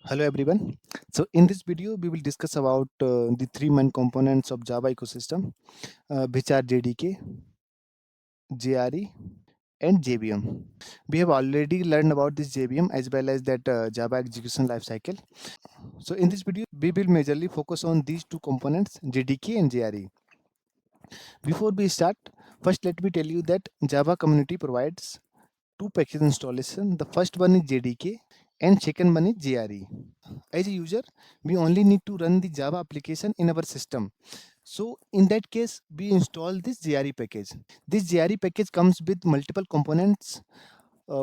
Hello everyone. So in this video we will discuss about the three main components of Java ecosystem, which are JDK, JRE and JVM. We have already learned about this JVM as well as that Java execution lifecycle. So in this video we will majorly focus on these two components, JDK and JRE. Before we start, first let me tell you that Java community provides two package installation. The first one is JDK and second one is JRE. As a user, we only need to run the Java application in our system. So in that case, we install this JRE package. This JRE package comes with multiple components.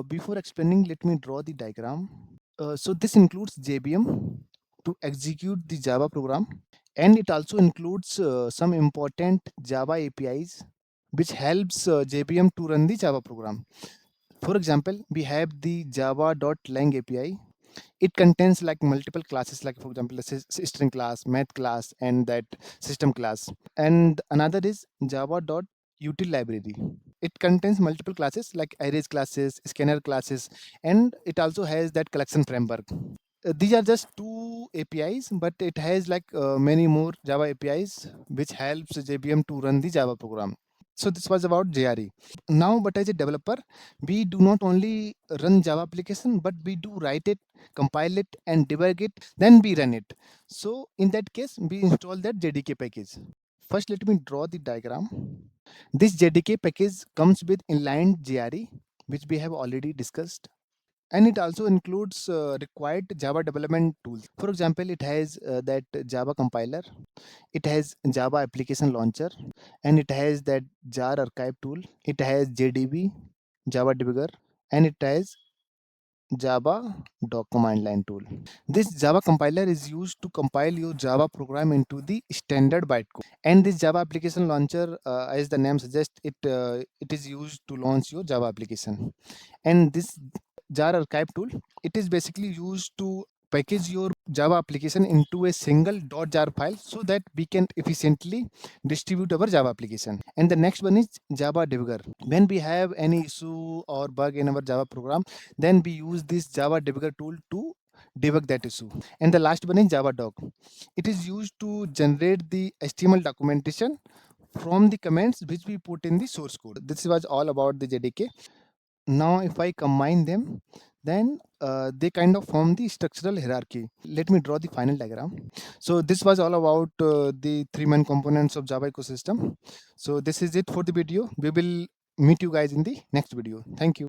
Before explaining, let me draw the diagram. So this includes JVM to execute the Java program, and it also includes some important Java APIs which helps JVM to run the Java program. For example, we have the java.lang API. It contains like multiple classes, like for example, string class, math class, and that system class. And another is java.util library. It contains multiple classes like arrays classes, scanner classes, and it also has that collection framework. These are just two APIs, but it has like many more Java APIs which helps JVM to run the Java program. So this was about JRE. Now, but as a developer, we do not only run Java application, but we do write it, compile it, and debug it. Then we run it. So in that case, we install that JDK package. First, let me draw the diagram. This JDK package comes with inline JRE, which we have already discussed, and it also includes required Java development tools. For example, it has that Java compiler, it has Java application launcher, and it has that jar archive tool. It has JDB, Java debugger, and it has Java doc command line tool. This Java compiler is used to compile your Java program into the standard bytecode. And this Java application launcher, as the name suggests, it is used to launch your Java application. And this jar archive tool, it is basically used to package your Java application into a single .jar file so that we can efficiently distribute our Java application. And the next one is Java debugger. When we have any issue or bug in our Java program, then we use this Java debugger tool to debug that issue. And the last one is Java doc. It is used to generate the HTML documentation from the comments which we put in the source code. This was all about the JDK. Now if I combine them, then they kind of form the structural hierarchy. Let me draw the final diagram. So this was all about the three main components of Java ecosystem. So this is it for the video. We will meet you guys in the next video. Thank you.